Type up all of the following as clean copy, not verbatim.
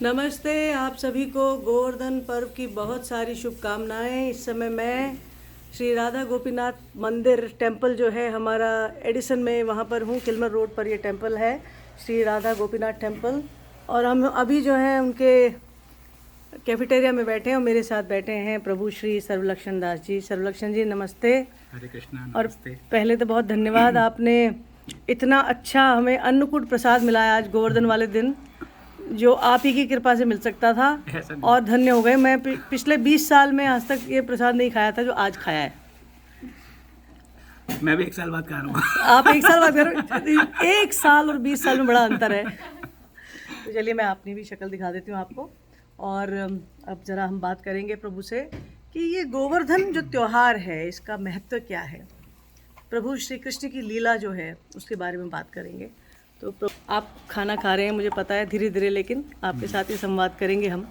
नमस्ते आप सभी को गोवर्धन पर्व की बहुत सारी शुभकामनाएं। इस समय मैं श्री राधा गोपीनाथ मंदिर टेम्पल जो है हमारा एडिसन में, वहाँ पर हूँ। किलमर रोड पर ये टेम्पल है, श्री राधा गोपीनाथ टेम्पल। और हम अभी जो है उनके कैफेटेरिया में बैठे हैं और मेरे साथ बैठे हैं प्रभु श्री सर्वलक्षण दास जी। सर्वलक्षण जी नमस्ते। हरे कृष्णा। और नमस्ते। पहले तो बहुत धन्यवाद, आपने इतना अच्छा हमें अन्नकूट प्रसाद मिला है आज गोवर्धन वाले दिन, जो आप ही की कृपा से मिल सकता था। और धन्य हो गए। मैं पिछले 20 साल में आज तक ये प्रसाद नहीं खाया था जो आज खाया है। मैं भी 1 साल बाद खा रहा हूँ। आप 1 साल बाद करो। 1 साल और 20 साल में बड़ा अंतर है। तो चलिए मैं अपनी भी शक्ल दिखा देती हूँ आपको। और अब ज़रा हम बात करेंगे प्रभु से कि ये गोवर्धन जो त्यौहार है इसका महत्व क्या है। प्रभु श्री कृष्ण की लीला जो है उसके बारे में बात करेंगे। तो आप खाना खा रहे हैं मुझे पता है, धीरे धीरे, लेकिन आपके साथ ही संवाद करेंगे हम।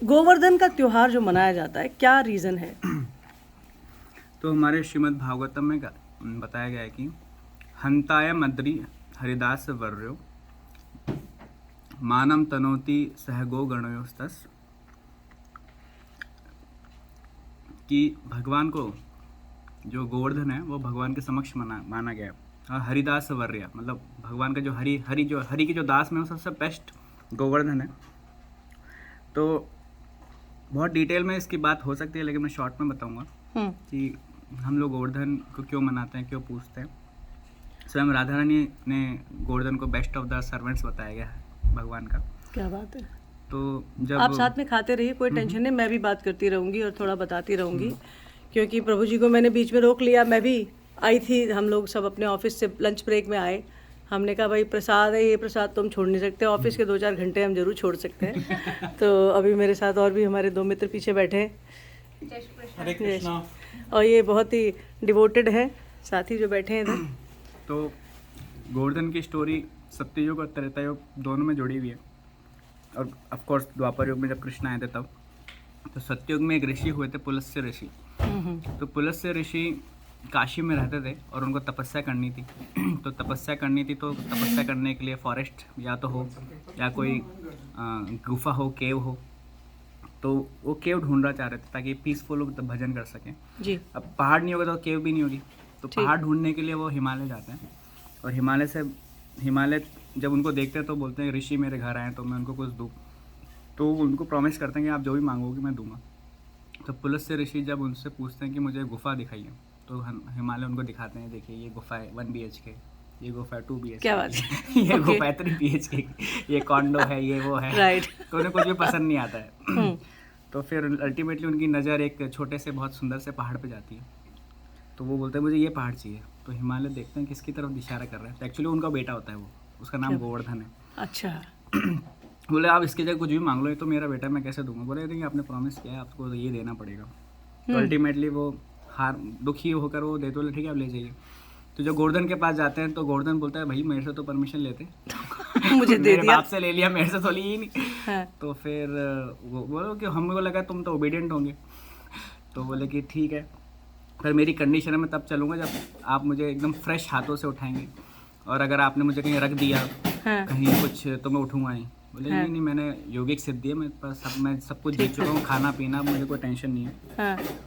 गोवर्धन का त्योहार जो मनाया जाता है, क्या रीज़न है? तो हमारे श्रीमद् भागवतम में बताया गया है कि हंताय मद्री हरिदास वर्यो मानम तनोति सह गो गणयोस्तस, कि भगवान को जो गोवर्धन है वो भगवान के समक्ष माना गया। और हरिदास वर्य मतलब भगवान का जो हरि के जो दास में वो सबसे बेस्ट गोवर्धन है। तो बहुत डिटेल में इसकी बात हो सकती है, लेकिन मैं शॉर्ट में बताऊंगा कि हम लोग गोवर्धन को क्यों मनाते हैं, क्यों पूजते हैं। स्वयं राधा रानी ने गोवर्धन को बेस्ट ऑफ द सर्वेंट्स बताया गया है भगवान का। क्या बात है। तो जब आप साथ में खाते रहिए, कोई टेंशन नहीं, मैं भी बात करती रहूँगी और थोड़ा बताती रहूँगी, क्योंकि प्रभु जी को मैंने बीच में रोक लिया। मैं भी आई थी, हम लोग सब अपने ऑफिस से लंच ब्रेक में आए। हमने कहा भाई प्रसाद है, ये प्रसाद तो हम छोड़ नहीं सकते, ऑफिस के 2-4 घंटे हम जरूर छोड़ सकते हैं। तो अभी मेरे साथ और भी हमारे 2 मित्र पीछे बैठे हैं। हरे कृष्णा। और ये बहुत ही डिवोटेड है साथी जो बैठे हैं इधर। तो गोवर्धन की स्टोरी सत्ययुग और त्रेता युग दोनों में जुड़ी हुई है। और ऑफ कोर्स द्वापर युग में जब कृष्ण आए थे तब, तो सत्ययुग में एक ऋषि हुए थे, पुलस्त्य ऋषि। तो पुलस्त्य ऋषि काशी में रहते थे और उनको तपस्या करनी थी। तो तपस्या करने के लिए फॉरेस्ट या तो हो या कोई गुफा हो, केव हो। तो वो केव ढूंढना चाह रहे थे ताकि पीसफुल भजन कर सकें जी। अब पहाड़ नहीं होगा तो केव भी नहीं होगी, तो पहाड़ ढूंढने के लिए वो हिमालय जाते हैं। और हिमालय जब उनको देखते हैं तो बोलते हैं ऋषि मेरे घर आए तो मैं उनको कुछ दूँ। तो उनको प्रॉमिस करते हैं कि आप जो भी मांगोगे मैं दूंगा। तो पुलस्त्य ऋषि जब उनसे पूछते हैं कि मुझे गुफा दिखाइए, तो हिमालय उनको दिखाते हैं, देखिए ये गुफा है 1 BHK, ये गुफा है 2 BHK, क्या बात है ये गुफा है 3 BHK, ये कॉन्डो है, ये वो है। राइट। तो उन्हें कुछ भी पसंद नहीं आता है। तो फिर अल्टीमेटली उनकी नज़र एक छोटे से बहुत सुंदर से पहाड़ पे जाती है। तो वो बोलते हैं मुझे ये पहाड़ चाहिए। तो हिमालय देखते हैं किसकी तरफ इशारा कर रहा है, तो एक्चुअली उनका बेटा होता है वो, उसका नाम गोवर्धन है। अच्छा। बोले आप इसके जगह कुछ भी मांग लो, ये तो मेरा बेटा, मैं कैसे दूंगा। बोले नहीं, आपने प्रॉमिस किया है, आपको तो ये देना पड़ेगा। तो अल्टीमेटली वो दुखी होकर वो देते, बोले ठीक है आप ले जाइए। तो जब गोवर्धन के पास जाते हैं तो गोवर्धन बोलता है भाई मेरे से तो परमिशन लेते मुझे दे दिया, बाप से ले लिया, मेरे से तो ली ही नहीं। हाँ। तो फिर वो बोलो कि हमको लगा तुम तो ओबीडियंट होंगे। तो बोले कि ठीक है, फिर मेरी कंडीशन है मैं तब चलूँगा जब आप मुझे एकदम फ्रेश हाथों से उठाएंगे, और अगर आपने मुझे कहीं रख दिया कहीं कुछ तो मैं उठूँगा नहीं। बोले नहीं, मैंने योगिक सिद्धि है, मेरे पास मैं सब कुछ जीत चुका हूँ, खाना पीना मुझे कोई टेंशन नहीं है।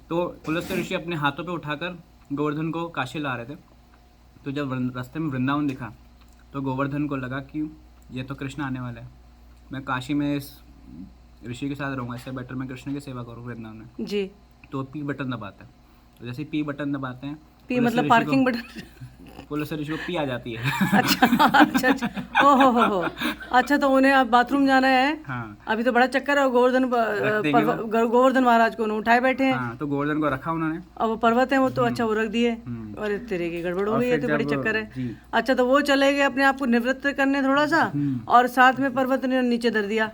तो पुलस्त्य ऋषि अपने हाथों पे उठाकर गोवर्धन को काशी ला रहे थे। तो जब रास्ते में वृंदावन दिखा तो गोवर्धन को लगा कि ये तो कृष्ण आने वाला है, मैं काशी में इस ऋषि के साथ रहूँगा, इससे बेटर मैं कृष्ण की सेवा करूँ वृंदावन में जी। तो पी बटन दबाता है। तो जैसे पी बटन दबाते हैं, पी मतलब पार्किंग बटन, पुलस्त्य ऋषि को पी आ जाती है। अच्छा। हो। अच्छा, तो उन्हें अब बाथरूम जाना है। हाँ। अभी तो बड़ा चक्कर है, गोवर्धन महाराज को उठाए बैठे हैं। हाँ, तो गोवर्धन को रखा उन्होंने। अब वो पर्वत है वो तो, अच्छा वो रख दिए। और तेरे की गड़बड़ हो गई है, तो बड़ी चक्कर है। अच्छा, तो वो चले गए अपने आप को निवृत्त करने थोड़ा सा, और साथ में पर्वत ने नीचे धर दिया।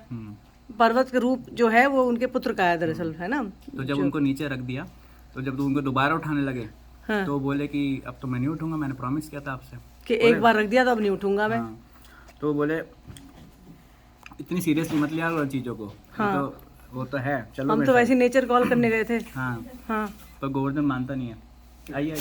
पर्वत का रूप जो है वो उनके पुत्र का है दरअसल, है ना। तो जब उनको नीचे रख दिया, तो जब उनको दोबारा उठाने लगे, हाँ। तो बोले कि अब तो मैं नहीं उठूंगा, मैंने प्रॉमिस किया था आपसे कि एक बार रख दिया तो अब नहीं उठूंगा मैं। हाँ। तो बोले इतनी सीरियसली मत लिया उन चीज़ों को। हाँ। तो वो तो है, चलो हम तो वैसे नेचर कॉल करने गए थे। हाँ। तो गोवर्धन मानता नहीं है। आइए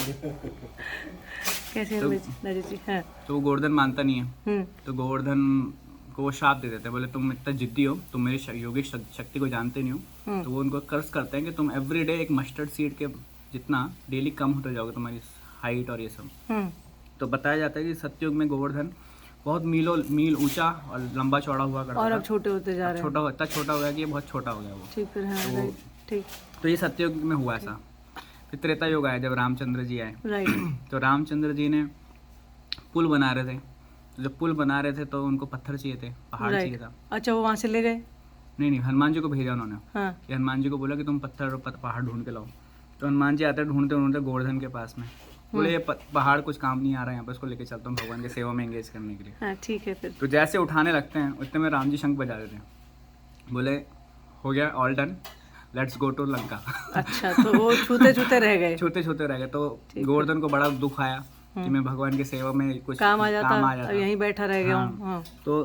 कैसे तो, जी। हाँ। तो गोवर्धन मानता नहीं है। तो गोवर्धन को वो श्राप दे देते हैं, बोले तुम इतना जिद्दी हो, तुम मेरी योगिक शक्ति को जानते नहीं हो। तो वो उनको कर्ज करते हैं कि तुम एवरीडे एक मस्टर्ड सीड के जितना डेली कम होते जाओगे तुम्हारी हाइट और ये सब। तो बताया जाता है कि सतयुग में गोवर्धन बहुत मील ऊंचा और लंबा चौड़ा हुआ करता और था। अब छोटे होते जा रहे हैं। छोटा इतना छोटा हो गया कि ये बहुत छोटा हो गया वो। ठीक है, हाँ, राइट, ठीक। तो ये सतयुग में हुआ ऐसा। फिर त्रेता युग आया जब रामचंद्र जी आए। राइट। तो रामचंद्र जी ने पुल बना रहे थे। तो जब पुल बना रहे थे तो उनको पत्थर चाहिए थे, पहाड़ चाहिए था। अच्छा, वो वहाँ से ले गए? नहीं, हनुमान जी को भेजा उन्होंने। हाँ। कि हनुमान जी को बोला कि तुम पत्थर और पहाड़ ढूंढ के लाओ। तो हनुमान जी आते ढूंढते ढूंढते गोवर्धन के पास में, बोले ये पहाड़ कुछ काम नहीं आ रहा है, यहाँ पर इसको लेके चलता हूँ भगवान की सेवा में एंगेज करने के लिए। हाँ, ठीक है। फिर तो जैसे उठाने लगते हैं उतने में राम जी शंख बजा रहे थे, बोले हो गया, all done, let's go to Lanka. अच्छा, तो वो छूते छूते रह गए। छूते छूते रह गए। तो गोवर्धन को बड़ा दुख आया कि मैं भगवान की सेवा में कुछ काम आ जाता, अब यहीं बैठा रह गया हूँ। हाँ। तो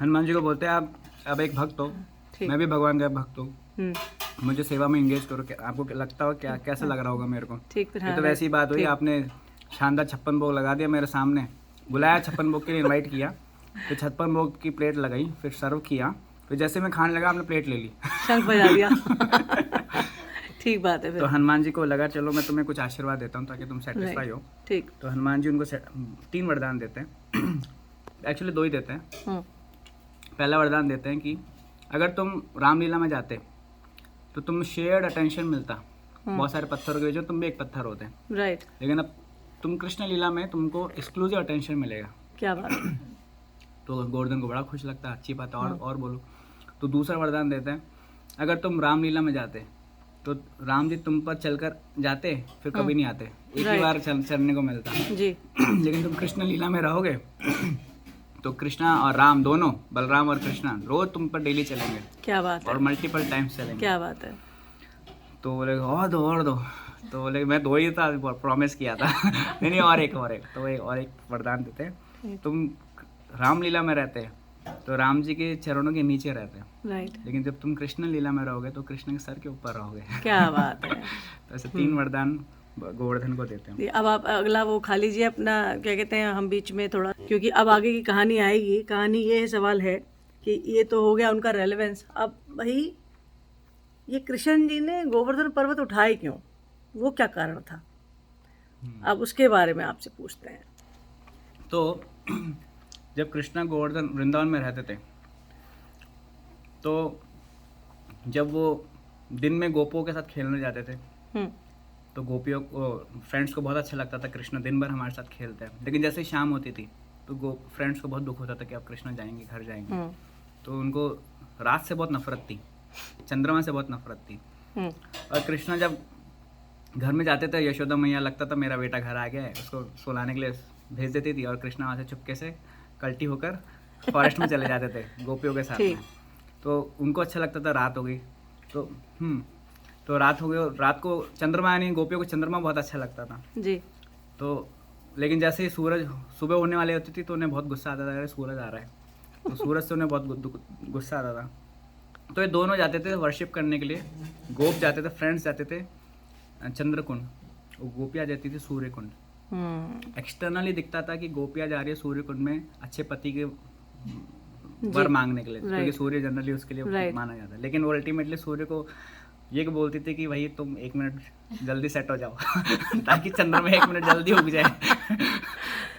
हनुमान जी को बोलते हैं आप अब एक भक्त हो, मैं भी भगवान का भक्त हूँ, मुझे सेवा में एंगेज करो। आपको लगता हो क्या कैसा लग रहा होगा मेरे को? ठीक है। ये तो वैसी बात हुई, आपने शानदार 56 भोग लगा दिया मेरे सामने, बुलाया 56 भोग के लिए इनवाइट किया, फिर 56 भोग की प्लेट लगाई, फिर सर्व किया, फिर जैसे मैं खाने लगा आपने प्लेट ले ली, शंख बजा दिया। ठीक बात है। फिर तो हनुमान जी को लगा चलो मैं तुम्हें कुछ आशीर्वाद देता हूँ ताकि तुम सेटिस्फाई हो। ठीक। तो हनुमान जी उनको 3 वरदान देते हैं। एक्चुअली 2 ही देते हैं। पहला वरदान देते हैं कि अगर तुम रामलीला में जाते तो तुम शेयर्ड अटेंशन मिलता, बहुत सारे पत्थरों के बीच तुम भी एक पत्थर होते हैं। राइट। लेकिन अब तुम कृष्ण लीला में तुमको एक्सक्लूसिव अटेंशन मिलेगा। क्या बात है। तो गोवर्धन को बड़ा खुश लगता है, अच्छी बात है, और बोलो। तो दूसरा वरदान देते हैं अगर तुम रामलीला में जाते तो राम जी तुम पर चलकर जाते, फिर कभी नहीं आते, एक ही बार चलने को मिलता जी। लेकिन तुम कृष्ण लीला में रहोगे तो कृष्णा और राम दोनों, बलराम और कृष्णा, रोज तुम पर डेली चलेंगे। क्या बात है। और मल्टीपल टाइम्स चलेंगे। क्या बात है। तो बोले और दो। तो बोले मैं 2 ही था, प्रॉमिस किया था। नहीं और एक। तो और एक वरदान देते हैं, तुम रामलीला में रहते तो राम जी के चरणों के नीचे रहते, राइट। लेकिन जब तुम कृष्ण लीला में रहोगे तो कृष्ण के सर के ऊपर रहोगे। क्या बात है। तो ऐसे 3 वरदान गोवर्धन को देते हैं। अब आप अगला वो खा लीजिए अपना, क्या कहते हैं, हम बीच में थोड़ा, क्योंकि अब आगे की कहानी आएगी। कहानी ये सवाल है कि ये तो हो गया उनका रेलेवेंस। अब भाई ये कृष्ण जी ने गोवर्धन पर्वत उठाए क्यों, वो क्या कारण था, अब उसके बारे में आपसे पूछते हैं। तो जब कृष्णा गोवर्धन वृंदावन में रहते थे तो जब वो दिन में गोपियों के साथ खेलने जाते थे तो गोपियों को, फ्रेंड्स को बहुत अच्छा लगता था कृष्ण दिन भर हमारे साथ खेलते हैं। लेकिन जैसे ही शाम होती थी तो फ्रेंड्स को बहुत दुख होता था कि अब कृष्ण जाएंगे, घर जाएंगे। तो उनको रात से बहुत नफरत थी, चंद्रमा से बहुत नफरत थी। और कृष्ण जब घर में जाते थे, यशोदा मैया लगता था मेरा बेटा घर आ गया है, उसको सुलाने के लिए भेज देती थी और कृष्ण वहाँ से चुपके से कल्टी होकर फॉरेस्ट में चले जाते थे गोपियों के साथ में। तो उनको अच्छा लगता था, रात हो गई तो रात हो गई, रात को चंद्रमा, यानी गोपियों को चंद्रमा बहुत अच्छा लगता था जी। तो लेकिन जैसे ही सूरज सुबह होने वाली होती थी तो उन्हें बहुत गुस्सा आता था, अरे सूरज आ रहा है, तो सूरज से उन्हें बहुत गुस्सा आता था। तो ये दोनों जाते थे वर्शिप करने के लिए, गोप जाते थे, फ्रेंड्स जाते थे चंद्रकुंड, गोपियाँ जाती थी सूर्य कुंड। एक्सटर्नली दिखता था कि गोपियाँ जा रही है सूर्य कुंड में अच्छे पति के वर मांगने के लिए, क्योंकि सूर्य जनरली उसके लिए माना जाता है। लेकिन वो अल्टीमेटली सूर्य को ये बोलती थी कि भाई तुम 1 मिनट जल्दी सेट हो जाओ ताकि चंद्रमा 1 मिनट जल्दी उग जाए।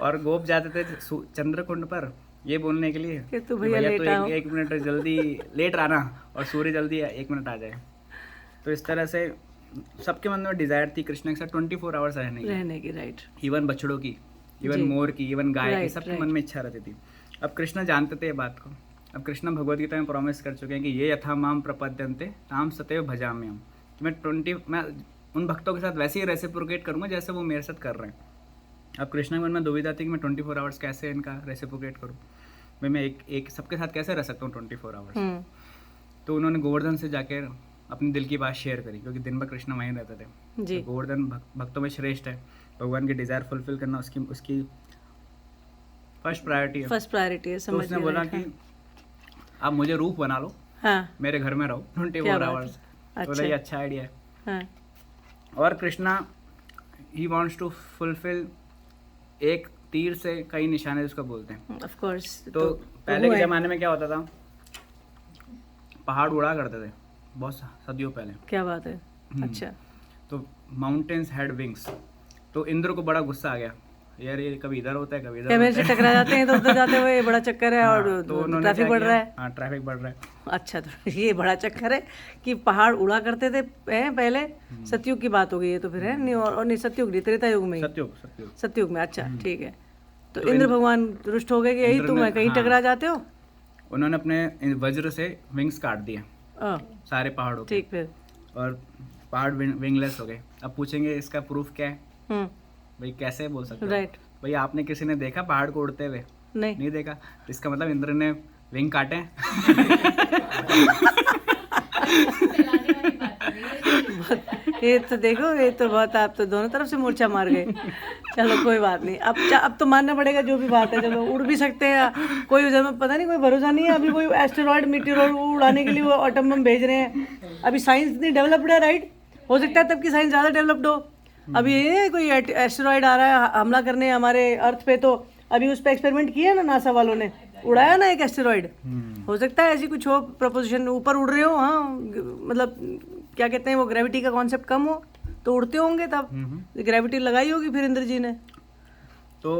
और गोप जाते थे चंद्रकुंड पर ये बोलने के लिए कि तू भैया तो 1 मिनट जल्दी लेट आना और सूर्य जल्दी 1 मिनट आ जाए। तो इस तरह से सबके मन में डिजायर थी कृष्ण के साथ 24 आवर्स रहने की। राइट। इवन बछड़ों की, इवन मोर की, इवन गाय की, सबके मन में इच्छा रहती थी। अब कृष्ण जानते थे ये बात को। अब कृष्ण भगवद गीता में प्रॉमिस कर चुके हैं कि ये यथा माम प्रपद्यन्ते ताम सतैव भजाम्यहम्, कि मैं उन भक्तों के साथ वैसे ही रेसिप्रोकेट करूँगा जैसे वो मेरे साथ कर रहे हैं। अब कृष्ण के मन में दुविधा थी कि मैं 24 आवर्स कैसे इनका रेसिप्रोकेट करूँ, भाई मैं एक सबके साथ कैसे रह सकता हूँ 24 आवर्स। तो उन्होंने गोवर्धन से जाकर अपने दिल की बात शेयर करी, क्योंकि दिन भर कृष्ण वहीं रहते थे जी। तो गोवर्धन भक्तों में श्रेष्ठ है, भगवान की डिजायर फुलफिल करना उसकी फर्स्ट प्रायोरिटी है। तो उसने बोला कि आप मुझे रूप बना लो, हाँ। मेरे घर में रहो 24 आवर्स। तो ये अच्छा आइडिया है। हाँ। और कृष्णा ही वांट्स टू फुलफिल एक तीर से कई निशाने जिसको बोलते हैं। Of course. तो पहले के ज़माने में क्या होता था, पहाड़ उड़ा करते थे बहुत सदियों पहले। क्या बात है। अच्छा। तो माउंटेन्स हैड विंग्स। तो इंद्र को बड़ा गुस्सा आ गया, यार ये कभी इधर होता है कभी इधर कैमरे से टकरा जाते हैं तो उधर जाते हुए, ये बड़ा चक्कर है। और तो उन्होंने ट्रैफिक बढ़ रहा है। हाँ, ट्रैफिक बढ़ रहा है। अच्छा, तो ये बड़ा चक्कर है कि पहाड़ उड़ा करते थे हैं पहले। सतयुग की बात हो गई है तो फिर है नहीं, और नहीं सतयुग नहीं, त्रेता युग में ही। सत्युग सतयुग में। अच्छा ठीक है। तो इंद्र भगवान रुष्ट हो गए कि यही तुम कहीं टकरा जाते हो। उन्होंने अपने वज्र से विंग्स काट दिए सारे पहाड़ों के। ठीक। फिर और पहाड़ विंगलेस हो गए। अब पूछेंगे इसका प्रूफ क्या है, भाई कैसे बोल सकते हो? राइट। भाई आपने किसी ने देखा पहाड़ को उड़ते हुए? नहीं देखा। इसका मतलब इंद्र ने विंग काटे हैं। ये तो देखो, ये तो बहुत, आप तो दोनों तरफ से मूर्छा मार गए। चलो कोई बात नहीं, अब तो मानना पड़ेगा जो भी बात है। चलो उड़ भी सकते हैं, कोई उधर में पता नहीं, कोई भरोसा नहीं है। अभी कोई एस्टेरॉयड मीटेरॉयड उड़ाने के लिए वो एटम बम भेज रहे हैं। अभी साइंस इतनी डेवलप्ड है, राइट। हो सकता है तब की साइंस ज़्यादा डेवलप्ड हो। अभी ये कोई एस्टेरॉयड आ रहा है हमला करने हमारे अर्थ पे, तो अभी उस पर एक्सपेरिमेंट किया ना नासा वालों ने, उड़ाया ना एक एस्टेरॉयड। हो सकता है ऐसी कुछ हो प्रपोजिशन, ऊपर उड़ रहे हो। हाँ, मतलब क्या कहते हैं वो, ग्रेविटी का कॉन्सेप्ट कम हो तो उड़ते होंगे। तब ग्रेविटी लगाई होगी फिर इंद्र जी ने। तो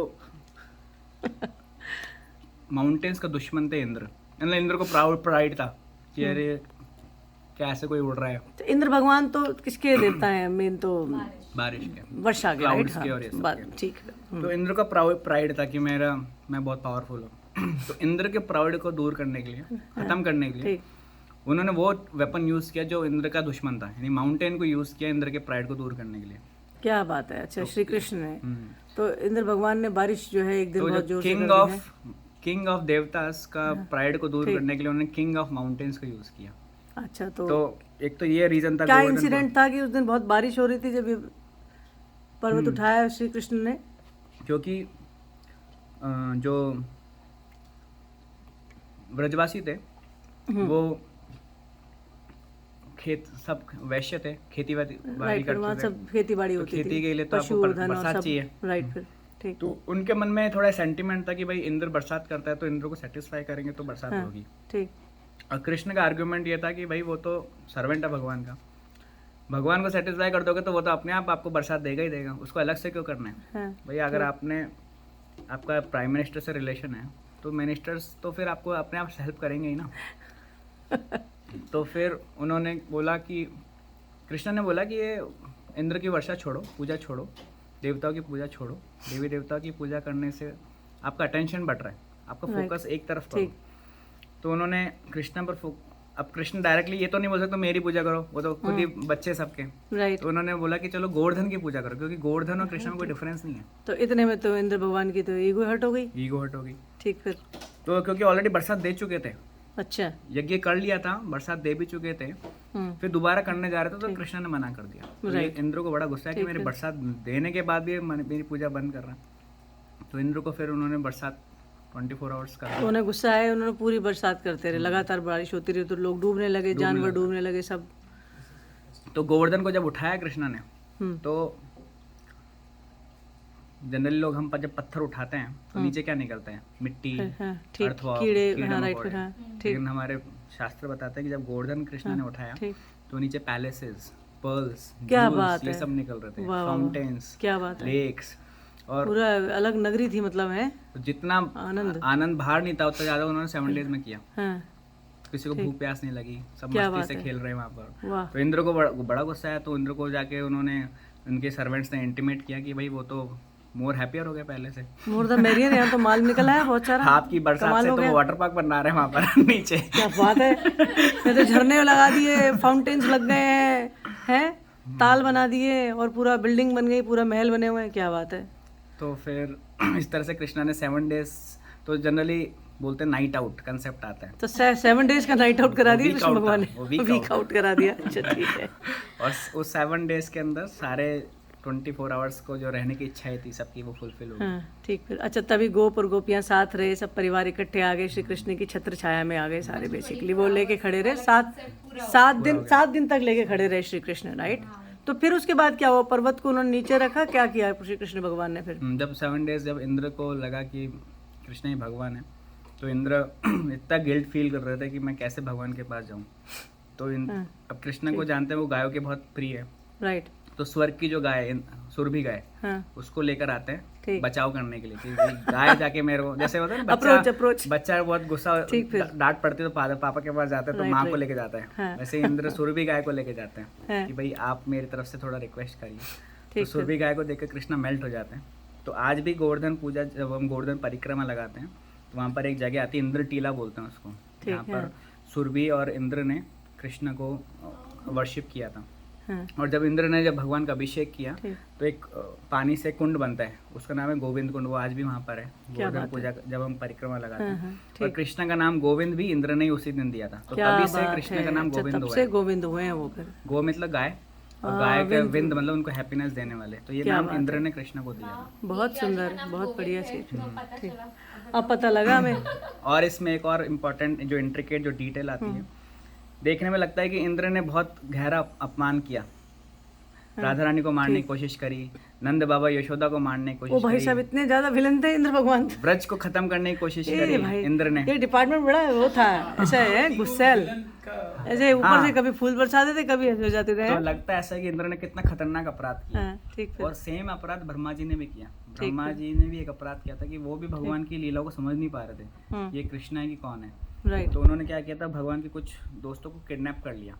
माउंटेन्स का दुश्मन थे इंद्र। मतलब इंद्र को प्राइड था कि अरे क्या ऐसे कोई उड़ रहा है। तो इंद्र भगवान तो किसके देवता हैं? मेन तो बारिश के, वर्षा के, राइट। के और ये सब के। ठीक है। तो इंद्र का प्राइड था कि मैं बहुत पावरफुल हूँ। तो इंद्र के प्राइड को दूर करने के लिए, खत्म करने के लिए उन्होंने वो वेपन यूज किया जो इंद्र का दुश्मन था, यानी माउंटेन को यूज किया इंद्र के प्राइड को दूर करने के लिए। क्या बात है। अच्छा, श्री कृष्ण ने। तो इंद्र भगवान ने बारिश जो है एक दिन बहुत जोर से किंग ऑफ देवतास का प्राइड को दूर करने के लिए उन्होंने किंग ऑफ माउंटेन्स को यूज किया। अच्छा। तो एक तो ये रीजन था। क्या इंसिडेंट था कि उस दिन बहुत बारिश हो रही थी जब ये पर्वत उठाया श्री कृष्ण ने? क्योंकि जो ब्रजवासी थे वो खेत सब वैश्य थे, खेती बाड़ी करते थे। सब खेती बाड़ी होती थी, खेती के लिए तो आपको बरसात चाहिए, राइट। फिर ठीक। तो उनके मन में थोड़ा सेंटिमेंट था कि भाई इंद्र बरसात करता है तो इंद्र को सेटिस्फाई करेंगे तो बरसात होगी। ठीक। और कृष्ण का आर्गुमेंट ये था कि भाई वो तो सर्वेंट है भगवान का, भगवान को सेटिस्फाई कर दोगे तो वो तो अपने आप आपको बरसात देगा ही देगा, उसको अलग से क्यों करना है? भाई अगर आपका प्राइम मिनिस्टर से रिलेशन है तो मिनिस्टर्स तो फिर आपको अपने आप हेल्प करेंगे ही ना। तो फिर उन्होंने बोला कि कृष्ण ने बोला कि ये इंद्र की वर्षा छोड़ो, पूजा छोड़ो, देवताओं की पूजा छोड़ो। देवी देवताओं की पूजा करने से आपका अटेंशन बढ़ रहा है, आपका फोकस एक तरफ करो। तो उन्होंने कृष्ण पर अब कृष्ण डायरेक्टली ये तो नहीं बोल सकते मेरी पूजा करो, वो तो खुद ही बच्चे सबके, राइट। तो उन्होंने बोला कि चलो गोवर्धन की पूजा करो, क्योंकि गोवर्धन और कृष्ण में कोई डिफरेंस नहीं है। तो इतने में तो इंद्र भगवान की तो ईगो हर्ट हो गई। ठीक। फिर तो क्योंकि ऑलरेडी बरसात दे चुके थे, अच्छा, यज्ञ कर लिया था, बरसात दे भी चुके थे, फिर दोबारा करने जा रहे थे तो कृष्ण ने मना कर दिया। तो इंद्र को बड़ा गुस्सा है कि मेरी बरसात देने के बाद भी मेरी पूजा बंद कर रहा है। तो इंद्र को फिर उन्होंने बरसात 24 आवर्स का, तो उन्हें गुस्सा आया, उन्होंने पूरी बरसात करते रहे, लगातार बारिश होती रही, तो लोग डूबने लगे, जानवर डूबने लगे सब। तो गोवर्धन को जब उठाया कृष्ण ने तो जनरली लोग हम जब पत्थर उठाते हैं तो नीचे क्या निकलता है? मिट्टी, कीड़े, लेकिन हमारे शास्त्र बताते हैं कि जब गोवर्धन कृष्ण ने उठाया तो नीचे पैलेसेस, पर्ल्स, क्या बात ये सब निकल रहे थे, फाउंटेन्स, क्या बात है, लेक्स, और पूरा अलग नगरी थी मतलब है। जितना आनंद बाहर नहीं था उतना ज्यादा उन्होंने 7 डेज में किया। किसी को भूख प्यास नहीं लगी, सब मस्ती से खेल रहे हैं वहाँ पर। तो इंद्र को बड़ा गुस्सा आया, तो इंद्र को जाके उन्होंने उनके सर्वेंट्स ने इंटीमेट किया कि भाई वो तो मोर हैप्पियर हो गए पहले से, मोर द मेरियर, यहाँ तो माल निकला है बहुत सारा। आपकी बरसात से तो वाटर पार्क बना रहे हैं वहाँ पर नीचे। क्या बात है, ये तो झरने लगा दिए, फाउंटेन्स लग गए हैं, ताल बना दिए और पूरा बिल्डिंग बन गई, पूरा महल बने हुए हैं। क्या बात है। तो फिर इस तरह से कृष्णा ने 7 डेज, तो जनरली बोलते हैं नाइट आउट कंसेप्ट आता है, तो 7 डेज का नाइट आउट करा दिया कृष्ण भगवान ने, वीक आउट करा दिया। अच्छा ठीक है। और उस 7 डेज के अंदर सारे 24 आवर्स को जो रहने की इच्छाएं थी सबकी वो फुलफिल हो गई। ठीक। फिर अच्छा, तभी गोप और गोपियां साथ रहे, सब परिवार इकट्ठे आ गए, श्री कृष्ण की छत्र छाया में आ गए सारे। बेसिकली वो लेके खड़े रहे 7 दिन तक लेके खड़े रहे श्री कृष्ण, राइट। तो फिर उसके बाद क्या हुआ? पर्वत को उन्होंने नीचे रखा, क्या किया श्री कृष्ण भगवान ने फिर? जब 7 डेज जब इंद्र को लगा कि कृष्ण ही भगवान है, तो इंद्र इतना गिल्ट फील कर रहे थे कि मैं कैसे भगवान के पास जाऊं। तो अब कृष्ण को जानते हैं वो गायों के बहुत प्रिय है, राइट। तो स्वर्ग की जो गाय है, सुरभि गाय, हाँ, उसको लेकर आते हैं ठीक। बचाव करने के लिए कि गाय जाके मेरे को, जैसे होता है ना अप्रोच बच्चा बहुत गुस्सा, ठीक, फिर? डांट पड़ती है तो पापा के पास जाता है, तो राइट, माँ को राइट। लेके जाता है। हाँ। वैसे इंद्र सुरभि गाय को लेके जाते हैं हाँ। कि भाई आप मेरी तरफ से थोड़ा रिक्वेस्ट करिए। तो ठीक, सुरभि गाय को देखकर कृष्णा मेल्ट हो जाते हैं। तो आज भी गोवर्धन पूजा, जब हम गोवर्धन परिक्रमा लगाते हैं तो वहाँ पर एक जगह आती है, इंद्र टीला बोलते हैं उसको, जहाँ पर सुरभि और इंद्र ने कृष्ण को वर्शिप किया था। हाँ, और जब इंद्र ने जब भगवान का अभिषेक किया ठीक। तो एक पानी से कुंड बनता है, उसका नाम है गोविंद कुंड, वो आज भी वहाँ पर है। क्या गोवर्धन बात पूजा जब हम परिक्रमा लगाते हाँ, हैं। हाँ, और ठीक। कृष्ण का नाम गोविंद भी इंद्र ने ही उसी दिन दिया था, तो क्या तभी से बात कृष्ण है। का नाम अच्छा, गोविंद तब हुआ से है। गोविंद हुए हैं वो फिर। गो मतलब गाय, और गाय का विंद मतलब उनको हैप्पीनेस देने वाले, तो ये क्या नाम बात इंद्र ने कृष्ण को दिया था। बहुत सुंदर, बहुत बढ़िया चीज। ठीक, अब पता लगा हमें। और इसमें एक और इम्पोर्टेंट जो इंट्रिकेट जो डिटेल आती है, देखने में लगता है कि इंद्र ने बहुत गहरा अपमान किया, राधा रानी को मारने की कोशिश करी, नंद बाबा यशोदा को मारने की वो कोशिश भाई साहब करी, इतने ज्यादा विलन थे इंद्र भगवान। ब्रज को खत्म करने की कोशिश ए करी भाई, इंद्र ने। ये डिपार्टमेंट बड़ा वो था, ऐसा है गुस्सैल, ऐसे ऊपर हाँ। से कभी फूल बरसाते थे, कभी ऐसे हो जाते थे। तो लगता है ऐसा है कि इंद्र ने कितना खतरनाक अपराध किया। हाँ, ठीक फिर। और सेम अपराध ब्रह्मा जी ने भी किया। ब्रह्मा जी ने भी एक अपराध किया था कि वो भी भगवान की लीला को समझ नहीं पा रहे थे, ये कृष्ण है कि कौन है। राइट। तो उन्होंने क्या किया था, भगवान के कुछ दोस्तों को किडनैप कर लिया,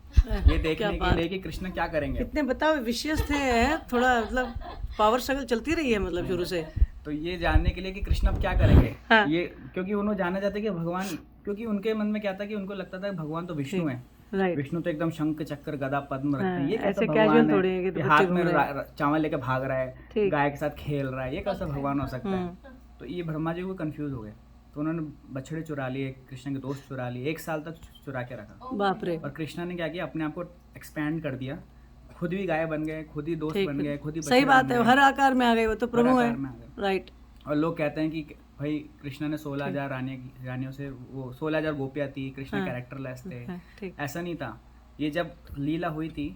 ये देखने के लिए कि कृष्ण क्या करेंगे। कितने बताओ विशियस थे, थोड़ा मतलब पावर स्ट्रगल चलती रही है मतलब शुरू से। तो ये जानने के लिए कि कृष्ण अब क्या करेंगे। हाँ। ये क्योंकि उन्होंने जाना चाहते कि भगवान, क्योंकि उनके मन में क्या था कि उनको लगता था कि भगवान तो विष्णु है। राइट। विष्णु तो एकदम शंख चक्र गदा पद्म रखते हैं, ये हाँ, कैसा ऐसे भगवान casual है? थोड़ी है कि तो ये बच्चे हाथ घूम में रहे चावल लेके भाग रहा है, ठीक। गाय के साथ खेल रहा है, ये कैसा भगवान हो सकता है। तो ये ब्रह्मा जी को कंफ्यूज हो गए, तो उन्होंने बछड़े चुरा लिए, कृष्ण के दोस्त चुरा लिए, 1 साल तक चुरा के रखा। बाप रे। और कृष्णा ने क्या किया, अपने आप को एक्सपैंड कर दिया, खुद भी गाय बन गए, खुद ही दोस्त बन गए, खुद ही सही बछड़े बात बन है, गए, हर आकार में आ गए वो तो प्रभु हर है। आकार में आ गए। राइट। और लोग कहते हैं कि भाई कृष्ण ने 16,000 रानियों से, वो 16,000 गोपियाँ थी, कृष्ण कैरेक्टरलेस थे। ठीक। ऐसा नहीं था। ये जब लीला हुई थी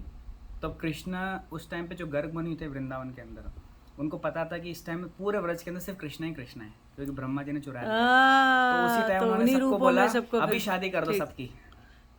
तब कृष्ण उस टाइम पे जो गर्ग बनी थे वृंदावन के अंदर, उनको पता था कि इस टाइम में पूरे व्रज के अंदर सिर्फ कृष्ण ही कृष्ण है, क्योंकि ब्रह्मा जी ने चुरा लिया। तो उसी टाइम उन्होंने सबको बोला अभी शादी कर दो सबकी।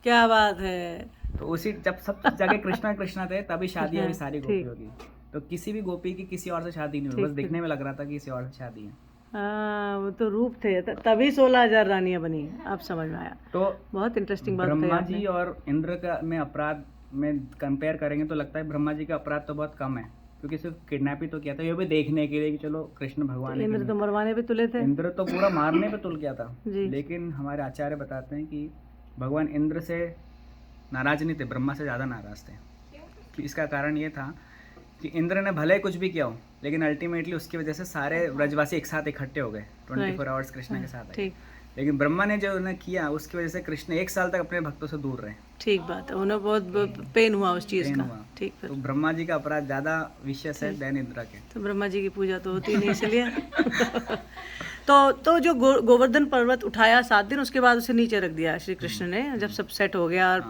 क्या बात है। तो उसी जब सब जगह कृष्णा कृष्णा थे तभी शादी अभी सारी गोपियों की। तो किसी भी गोपी की किसी और से शादी नहीं हुई, बस दिखने में लग रहा था कि किसी और से शादी है। हाँ, वो तो रूप थे, तभी 16,000 रानियां बनी। अब समझ में आया। तो बहुत इंटरेस्टिंग बात कही ब्रह्मा आपने। जी और इंद्र का में अपराध में कंपेयर करेंगे तो लगता है ब्रह्मा जी का अपराध तो बहुत कम है, क्योंकि सिर्फ किडनैप ही तो किया था, ये भी देखने के लिए कि चलो कृष्ण भगवान है। इंद्र तो मरवाने पे तुले थे। इंद्र तो पूरा मारने पे तुल गया था। जी। लेकिन हमारे आचार्य बताते हैं कि भगवान इंद्र से नाराज नहीं थे, ब्रह्मा से ज़्यादा नाराज थे। कि इसका कारण ये था कि इंद्र ने भले ही कुछ भी किया हो, लेकिन अल्टीमेटली उसकी वजह से सारे ब्रजवासी एक साथ इकट्ठे हो गए 24 आवर्स कृष्ण के साथ आए। ठीक। लेकिन ब्रह्मा ने जो उन्हें किया उसकी वजह से कृष्ण 1 साल तक अपने भक्तों से दूर रहे। ठीक बात है, उन्हें बहुत पेन हुआ उस चीज पेन का। हुआ। ठीक। फिर तो ब्रह्मा जी का अपराध ज़्यादा विशेष है देन इंद्र के। तो ब्रह्मा जी की पूजा तो होती नहीं इसलिए। तो जो गोवर्धन पर्वत उठाया 7 दिन, उसके बाद उसे नीचे रख दिया श्री कृष्ण ने, जब सब सेट हो गया और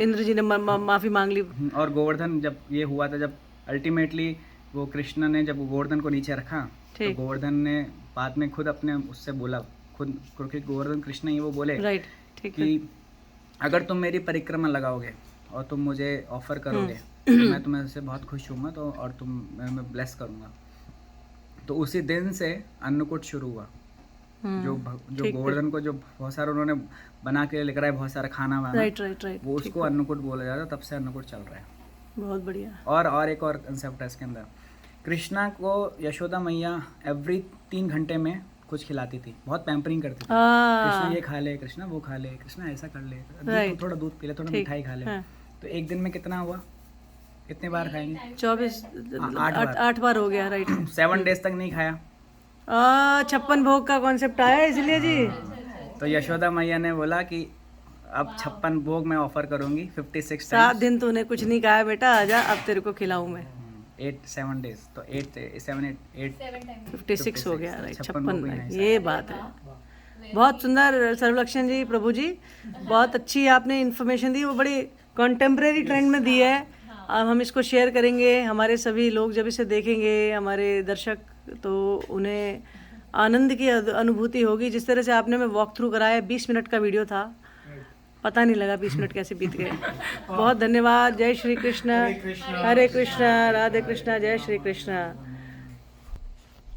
इंद्र जी ने माफी मांग ली। और गोवर्धन जब ये हुआ था, जब अल्टीमेटली वो कृष्ण ने जब गोवर्धन को नीचे रखा, तो गोवर्धन ने बाद में खुद अपने उससे बोला, खुद, क्योंकि गोवर्धन कृष्ण ही वो बोले राइट। ठीक है। कि अगर तुम मेरी परिक्रमा लगाओगे और तुम मुझे ऑफर करोगे तो मैं तुम्हें से बहुत खुश हूँगा, तो और मैं ब्लेस करूँगा। तो उसी दिन से अन्नकूट शुरू हुआ। जो गोवर्धन को जो बहुत सारा उन्होंने बना के लेकर आए, बहुत सारा खाना वाना, राइट। वो उसको अन्नकूट बोला जाता है, तब से अन्नकूट चल रहा है। बहुत बढ़िया। और एक और कंसेप्ट है इसके अंदर, कृष्णा को यशोदा मैया एवरी 3 घंटे में कुछ खिलाती थी, बहुत पैम्परिंग करती थी। कृष्णा ये खा ले, कृष्णा वो खा ले, कृष्णा ऐसा कर ले, थोड़ा दूध पी ले, थोड़ा मिठाई खा ले। तो एक दिन में कितना हुआ, कितने बार खाएंगे? 8 बार हो गया। राइट। 7 डेज तक नहीं खाया। 56 भोग का कॉन्सेप्ट आया इसलिए जी। तो यशोदा मैया ने बोला कि अब 56 भोग मैं ऑफर करूंगी 56 7 दिन तूने कुछ नहीं खाया बेटा, आजा अब तेरे को खिलाऊं मैं। 7 डेज, तो 56 हो गया। राइट। 56। ये बात है। बहुत सुंदर सर्वलक्षण जी, प्रभु जी, बहुत अच्छी आपने इन्फॉर्मेशन दी, वो बड़ी कंटेम्प्रेरी ट्रेंड में दी है। अब हम इसको शेयर करेंगे, हमारे सभी लोग जब इसे देखेंगे, हमारे दर्शक, तो उन्हें आनंद की अनुभूति होगी। जिस तरह से आपने मैं वॉक थ्रू कराया, 20 मिनट का वीडियो था, पता नहीं लगा 20 मिनट कैसे बीत गए। बहुत धन्यवाद। जय श्री कृष्ण, हरे कृष्ण, राधे कृष्ण, जय श्री कृष्ण।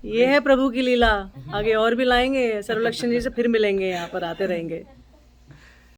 ये है प्रभु की लीला। आगे और भी लाएंगे, सर्वलक्षण जी से फिर मिलेंगे, यहाँ पर आते रहेंगे।